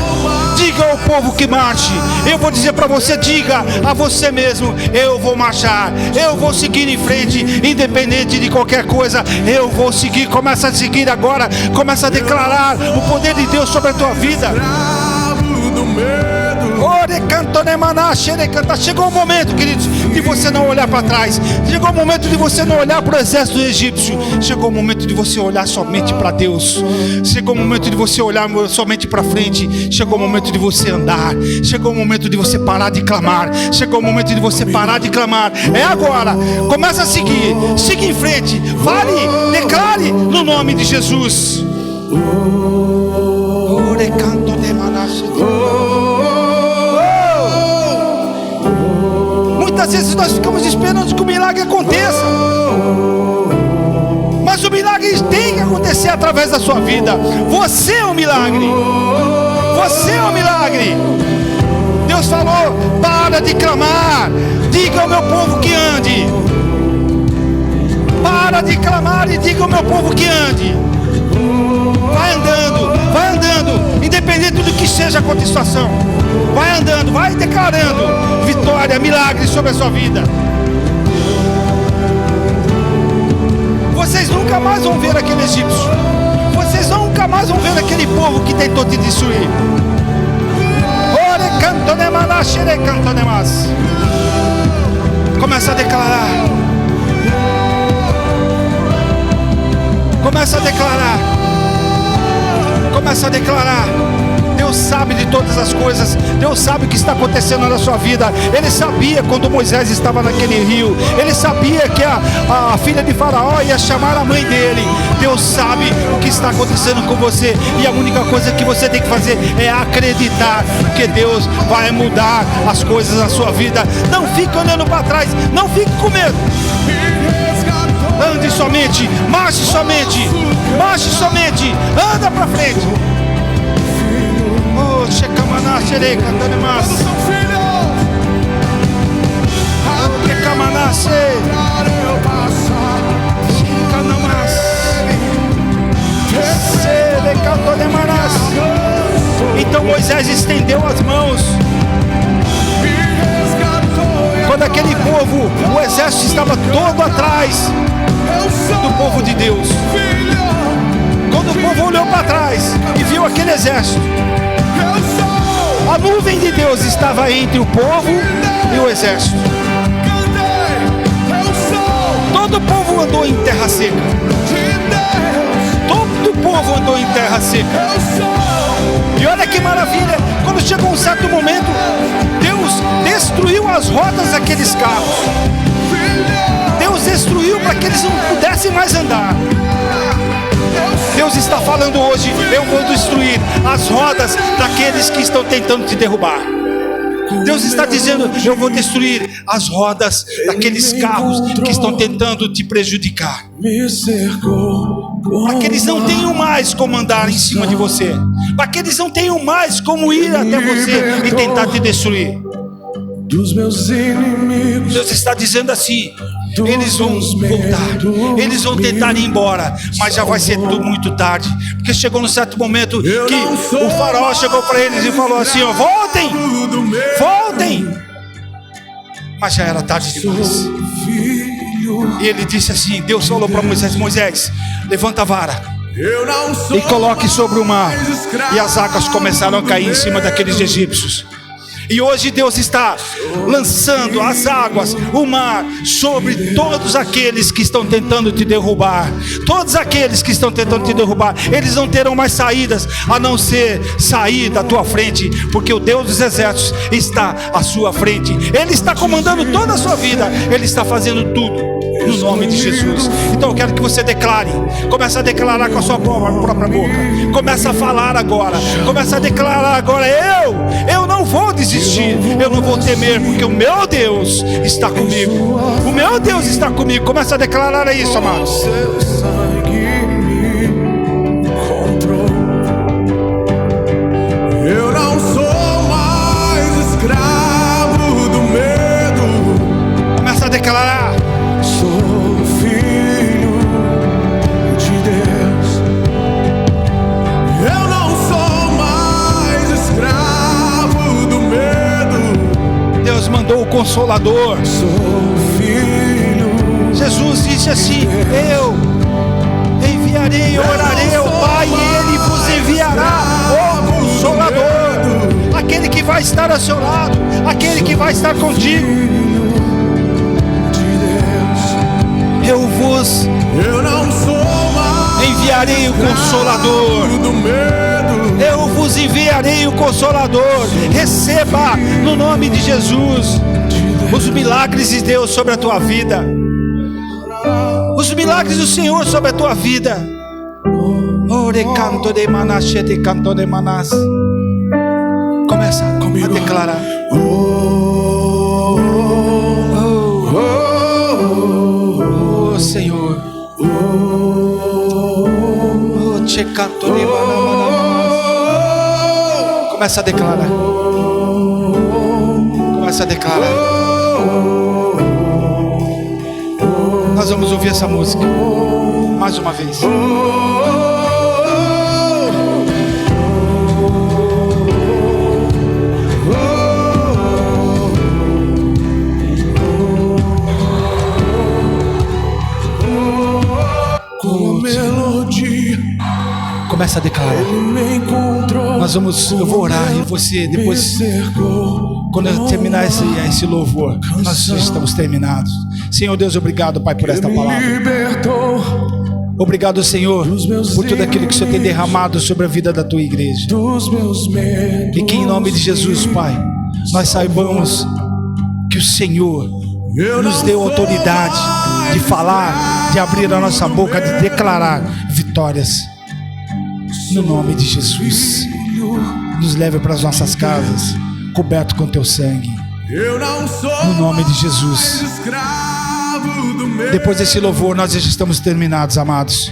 diga ao povo que marche. Eu vou dizer para você, diga a você mesmo: eu vou marchar, eu vou seguir em frente, independente de qualquer coisa, eu vou seguir. Começa a seguir agora, começa a declarar o poder de Deus sobre a tua vida. Chegou o momento, queridos, de você não olhar para trás. Chegou o momento de você não olhar para o exército egípcio. Chegou o momento de você olhar somente para Deus. Chegou o momento de você olhar somente para frente. Chegou o momento de você andar. Chegou o momento de você parar de clamar. Chegou o momento de você parar de clamar. É agora. Começa a seguir. Siga em frente. Fale, declare no nome de Jesus. Muitas vezes nós ficamos esperando que o milagre aconteça, mas o milagre tem que acontecer através da sua vida. Você é um milagre. Você é um milagre. Deus falou: para de clamar, diga ao meu povo que ande. Para de clamar e diga ao meu povo que ande. Vai andando, independente do que seja a situação. Vai andando, vai declarando vitória, milagre sobre a sua vida. Vocês nunca mais vão ver aquele egípcio. Vocês nunca mais vão ver aquele povo que tentou te destruir. Começa a declarar. Começa a declarar. Começa a declarar. Deus sabe de todas as coisas. Deus sabe o que está acontecendo na sua vida. Ele sabia quando Moisés estava naquele rio. Ele sabia que a filha de Faraó ia chamar a mãe dele. Deus sabe o que está acontecendo com você. E a única coisa que você tem que fazer é acreditar que Deus vai mudar as coisas na sua vida. Não fique olhando para trás. Não fique com medo. Ande somente. Marche somente. Marche somente. Anda para frente. Checamaná, xerei, cantando mais. Checamaná, sei. Checamaná, sei, cantando mais. Então Moisés estendeu as mãos. Quando aquele povo, o exército estava todo atrás do povo de Deus. Quando o povo olhou para trás e viu aquele exército, a nuvem de Deus estava entre o povo e o exército. Todo o povo andou em terra seca. Todo o povo andou em terra seca. E olha que maravilha, quando chegou um certo momento, Deus destruiu as rodas daqueles carros. Deus destruiu para que eles não pudessem mais andar. Deus está falando hoje: eu vou destruir as rodas daqueles que estão tentando te derrubar. Deus está dizendo: eu vou destruir as rodas daqueles carros que estão tentando te prejudicar, para que eles não tenham mais como andar em cima de você, para que eles não tenham mais como ir até você e tentar te destruir. Dos meus inimigos. Deus está dizendo assim: eles vão voltar, eles vão tentar ir embora, mas já vai ser tudo muito tarde, porque chegou num certo momento que o faraó chegou para eles e falou assim: ó, voltem, voltem, mas já era tarde demais. E ele disse assim, Deus falou para Moisés: Moisés, levanta a vara e coloque sobre o mar. E as águas começaram a cair em cima daqueles egípcios. E hoje Deus está lançando as águas, o mar, sobre todos aqueles que estão tentando te derrubar. Todos aqueles que estão tentando te derrubar, eles não terão mais saídas a não ser sair da tua frente, porque o Deus dos exércitos está à sua frente. Ele está comandando toda a sua vida. Ele está fazendo tudo no nome de Jesus. Então eu quero que você declare. Comece a declarar com a sua própria boca. Comece a falar agora. Comece a declarar agora: eu não vou desistir. Eu não vou temer, porque o meu Deus está comigo. O meu Deus está comigo. Comece a declarar isso, amados. Seu sangue me comprou. Eu não sou mais escravo do medo. Começa a declarar. Sou filho de Deus. Eu não sou mais escravo do medo. Deus mandou o Consolador. Sou filho. Jesus disse assim: eu enviarei, orarei ao Pai, e Ele vos enviará o Consolador, aquele que vai estar ao seu lado, aquele que vai estar contigo. Eu não sou mais enviarei o Consolador. do medo. Eu vos enviarei o Consolador. Receba no nome de Jesus os milagres de Deus sobre a tua vida. Os milagres do Senhor sobre a tua vida. Ore canto de manache de canto de manas. Começa a declarar. Senhor, te canto de manas. Começa a declarar. Começa a declarar. Nós vamos ouvir essa música mais uma vez. Começa a declarar. Eu vou orar e você depois, quando eu terminar esse louvor, nós já estamos terminados. Senhor Deus, obrigado, Pai, por esta palavra. Obrigado, Senhor, por tudo aquilo que o Senhor tem derramado sobre a vida da tua igreja. E que em nome de Jesus, Pai, nós saibamos que o Senhor nos deu autoridade de falar, de abrir a nossa boca, de declarar vitórias. No nome de Jesus, nos leve para as nossas casas, coberto com teu sangue. No nome de Jesus. Depois desse louvor, nós já estamos terminados, amados.